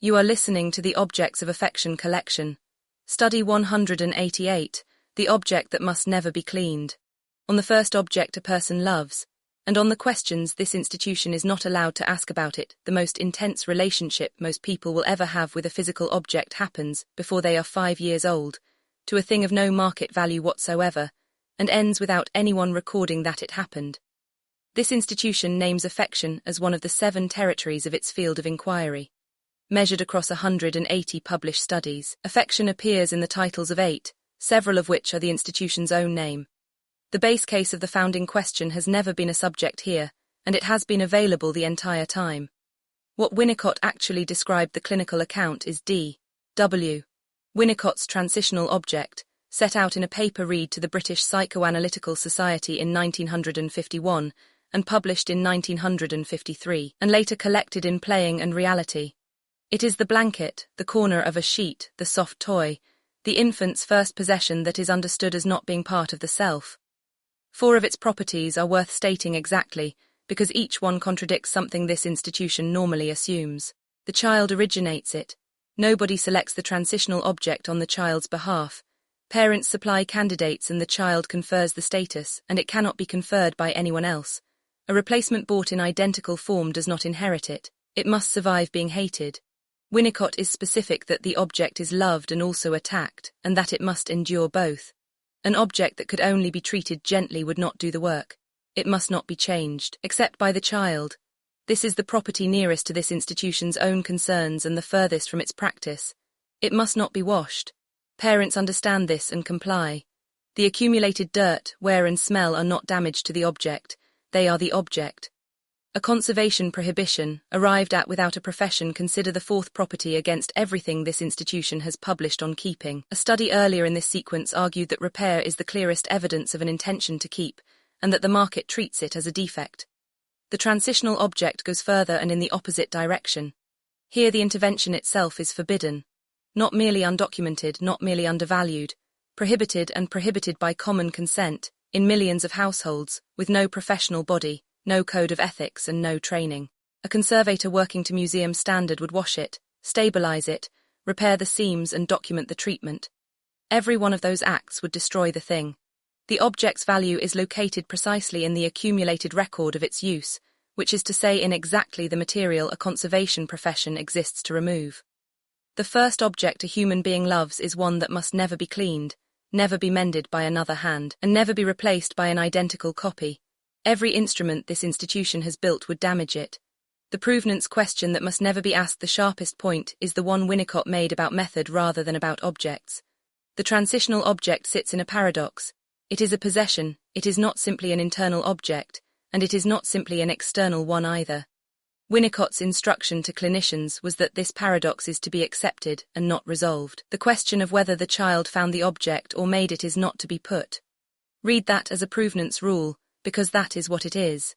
You are listening to the Objects of Affection collection. Study 188, the object that must never be cleaned. On the first object a person loves, and on the questions this institution is not allowed to ask about it, the most intense relationship most people will ever have with a physical object happens before they are 5 years old, to a thing of no market value whatsoever, and ends without anyone recording that it happened. This institution names affection as one of the 7 territories of its field of inquiry. Measured across 180 published studies, affection appears in the titles of 8, several of which are the institution's own name. The base case of the founding question has never been a subject here, and it has been available the entire time. What Winnicott actually described the clinical account is D.W. Winnicott's transitional object, set out in a paper read to the British Psychoanalytical Society in 1951 and published in 1953, and later collected in Playing and Reality. It is the blanket, the corner of a sheet, the soft toy, the infant's first possession that is understood as not being part of the self. 4 of its properties are worth stating exactly, because each one contradicts something this institution normally assumes. The child originates it. Nobody selects the transitional object on the child's behalf. Parents supply candidates and the child confers the status, and it cannot be conferred by anyone else. A replacement bought in identical form does not inherit it. It must survive being hated. Winnicott is specific that the object is loved and also attacked, and that it must endure both. An object that could only be treated gently would not do the work. It must not be changed, except by the child. This is the property nearest to this institution's own concerns and the furthest from its practice. It must not be washed. Parents understand this and comply. The accumulated dirt, wear and smell are not damage to the object. They are the object. A conservation prohibition, arrived at without a profession, consider the 4th property against everything this institution has published on keeping. A study earlier in this sequence argued that repair is the clearest evidence of an intention to keep, and that the market treats it as a defect. The transitional object goes further and in the opposite direction. Here the intervention itself is forbidden. Not merely undocumented, not merely undervalued, prohibited and prohibited by common consent, in millions of households, with no professional body, no code of ethics and no training. A conservator working to museum standard would wash it, stabilize it, repair the seams and document the treatment. Every one of those acts would destroy the thing. The object's value is located precisely in the accumulated record of its use, which is to say in exactly the material a conservation profession exists to remove. The first object a human being loves is one that must never be cleaned, never be mended by another hand, and never be replaced by an identical copy. Every instrument this institution has built would damage it. The provenance question that must never be asked, the sharpest point, is the one Winnicott made about method rather than about objects. The transitional object sits in a paradox. It is a possession, it is not simply an internal object, and it is not simply an external one either. Winnicott's instruction to clinicians was that this paradox is to be accepted and not resolved. The question of whether the child found the object or made it is not to be put. Read that as a provenance rule, because that is what it is.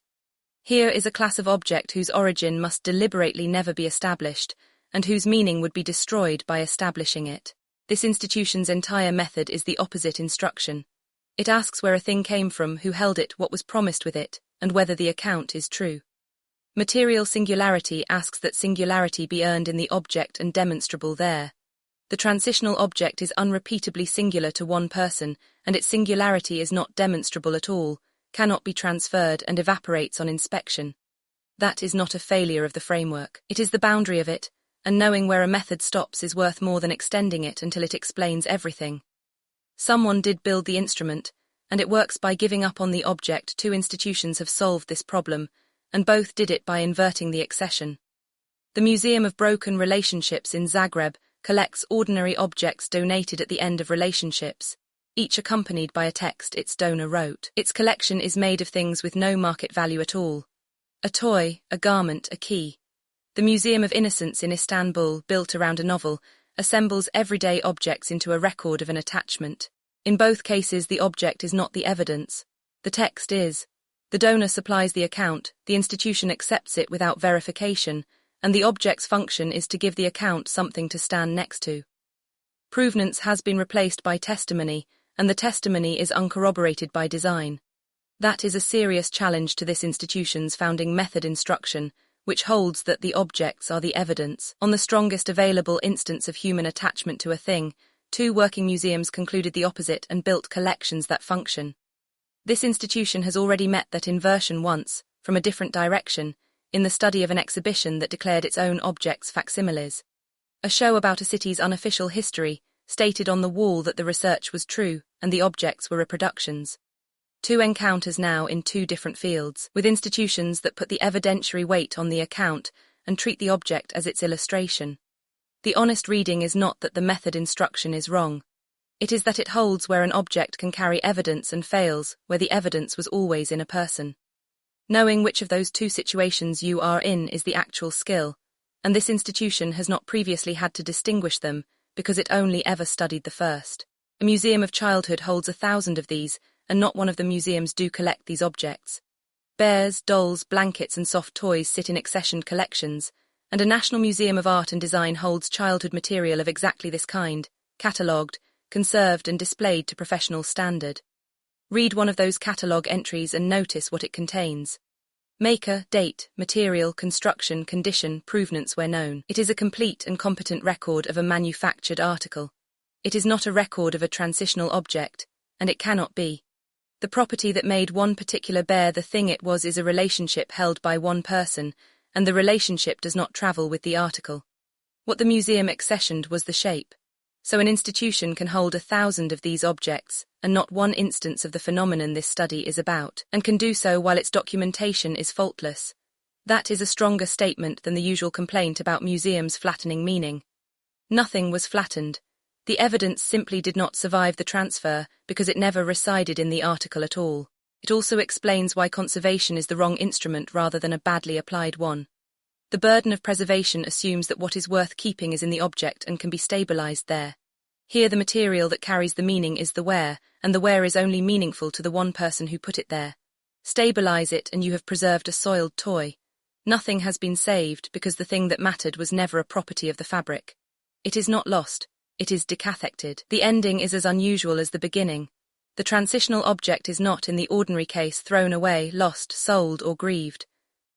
Here is a class of object whose origin must deliberately never be established, and whose meaning would be destroyed by establishing it. This institution's entire method is the opposite instruction. It asks where a thing came from, who held it, what was promised with it, and whether the account is true. Material singularity asks that singularity be earned in the object and demonstrable there. The transitional object is unrepeatably singular to one person, and its singularity is not demonstrable at all, cannot be transferred and evaporates on inspection. That is not a failure of the framework. It is the boundary of it, and knowing where a method stops is worth more than extending it until it explains everything. Someone did build the instrument, and it works by giving up on the object. 2 institutions have solved this problem, and both did it by inverting the accession. The Museum of Broken Relationships in Zagreb collects ordinary objects donated at the end of relationships, each accompanied by a text its donor wrote. Its collection is made of things with no market value at all. A toy, a garment, a key. The Museum of Innocence in Istanbul, built around a novel, assembles everyday objects into a record of an attachment. In both cases the object is not the evidence. The text is. The donor supplies the account, the institution accepts it without verification, and the object's function is to give the account something to stand next to. Provenance has been replaced by testimony, and the testimony is uncorroborated by design. That is a serious challenge to this institution's founding method instruction, which holds that the objects are the evidence. On the strongest available instance of human attachment to a thing, 2 working museums concluded the opposite and built collections that function. This institution has already met that inversion once, from a different direction, in the study of an exhibition that declared its own objects facsimiles. A show about a city's unofficial history stated on the wall that the research was true and the objects were reproductions. 2 encounters now in 2 different fields, with institutions that put the evidentiary weight on the account and treat the object as its illustration. The honest reading is not that the method instruction is wrong. It is that it holds where an object can carry evidence and fails where the evidence was always in a person. Knowing which of those 2 situations you are in is the actual skill, and this institution has not previously had to distinguish them because it only ever studied the first. A museum of childhood holds 1,000 of these, and not one of the museums do collect these objects. Bears, dolls, blankets and soft toys sit in accessioned collections, and a National Museum of Art and Design holds childhood material of exactly this kind, catalogued, conserved and displayed to professional standard. Read one of those catalogue entries and notice what it contains. Maker, date, material, construction, condition, provenance where known. It is a complete and competent record of a manufactured article. It is not a record of a transitional object, and it cannot be. The property that made one particular bear the thing it was is a relationship held by one person, and the relationship does not travel with the article. What the museum accessioned was the shape. So an institution can hold 1,000 of these objects, and not one instance of the phenomenon this study is about, and can do so while its documentation is faultless. That is a stronger statement than the usual complaint about museums flattening meaning. Nothing was flattened. The evidence simply did not survive the transfer because it never resided in the article at all. It also explains why conservation is the wrong instrument rather than a badly applied one. The burden of preservation assumes that what is worth keeping is in the object and can be stabilized there. Here the material that carries the meaning is the where, and the where is only meaningful to the one person who put it there. Stabilize it and you have preserved a soiled toy. Nothing has been saved because the thing that mattered was never a property of the fabric. It is not lost. It is decathected. The ending is as unusual as the beginning. The transitional object is not, in the ordinary case, thrown away, lost, sold, or grieved.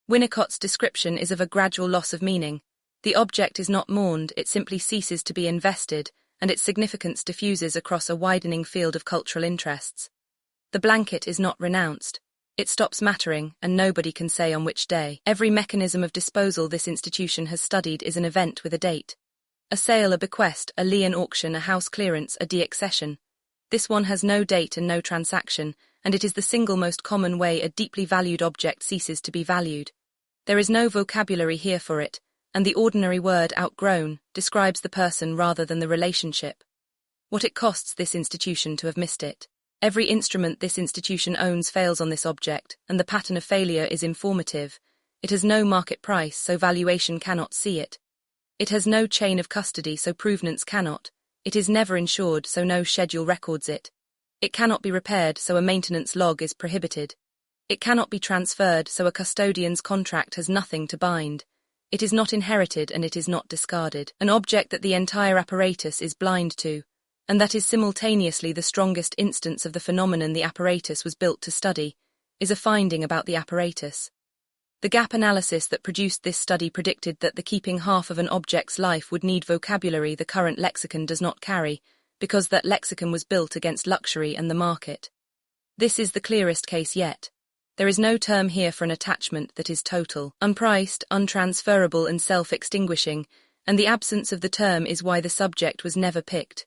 Winnicott's description is of a gradual loss of meaning. The object is not mourned, it simply ceases to be invested, and its significance diffuses across a widening field of cultural interests. The blanket is not renounced. It stops mattering, and nobody can say on which day. Every mechanism of disposal this institution has studied is an event with a date. A sale, a bequest, a lien auction, a house clearance, a deaccession. This one has no date and no transaction, and it is the single most common way a deeply valued object ceases to be valued. There is no vocabulary here for it, and the ordinary word outgrown describes the person rather than the relationship. What it costs this institution to have missed it. Every instrument this institution owns fails on this object, and the pattern of failure is informative. It has no market price, so valuation cannot see it. It has no chain of custody, so provenance cannot. It is never insured, so no schedule records it. It cannot be repaired, so a maintenance log is prohibited. It cannot be transferred, so a custodian's contract has nothing to bind. It is not inherited and it is not discarded. An object that the entire apparatus is blind to, and that is simultaneously the strongest instance of the phenomenon the apparatus was built to study, is a finding about the apparatus. The gap analysis that produced this study predicted that the keeping half of an object's life would need vocabulary the current lexicon does not carry, because that lexicon was built against luxury and the market. This is the clearest case yet. There is no term here for an attachment that is total, unpriced, untransferable and self-extinguishing, and the absence of the term is why the subject was never picked.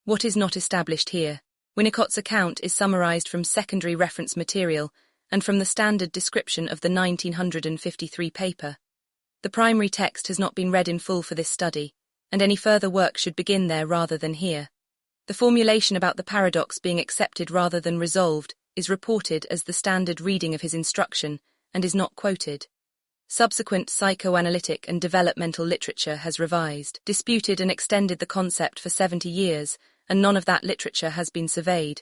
What is not established here? Winnicott's account is summarized from secondary reference material and from the standard description of the 1953 paper. The primary text has not been read in full for this study, and any further work should begin there rather than here. The formulation about the paradox being accepted rather than resolved is reported as the standard reading of his instruction and is not quoted. Subsequent psychoanalytic and developmental literature has revised, disputed and extended the concept for 70 years, and none of that literature has been surveyed.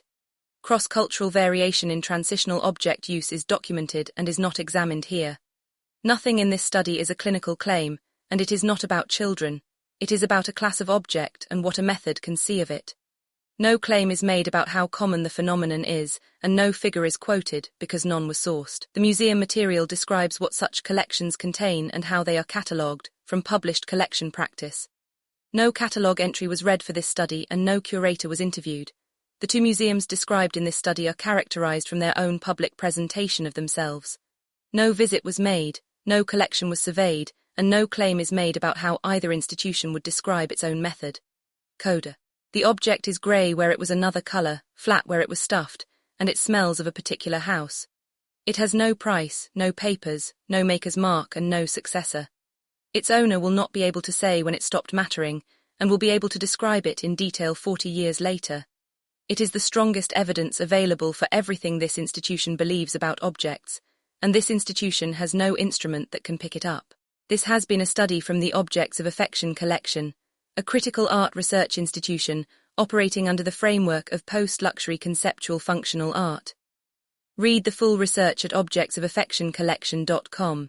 Cross-cultural variation in transitional object use is documented and is not examined here. Nothing in this study is a clinical claim, and it is not about children. It is about a class of object and what a method can see of it. No claim is made about how common the phenomenon is, and no figure is quoted because none was sourced. The museum material describes what such collections contain and how they are catalogued, from published collection practice. No catalogue entry was read for this study and no curator was interviewed. The two museums described in this study are characterized from their own public presentation of themselves. No visit was made, no collection was surveyed, and no claim is made about how either institution would describe its own method. Coda. The object is grey where it was another colour, flat where it was stuffed, and it smells of a particular house. It has no price, no papers, no maker's mark, and no successor. Its owner will not be able to say when it stopped mattering, and will be able to describe it in detail 40 years later. It is the strongest evidence available for everything this institution believes about objects, and this institution has no instrument that can pick it up. This has been a study from the Objects of Affection collection, a critical art research institution operating under the framework of post-luxury conceptual functional art. Read the full research at objectsofaffectioncollection.com.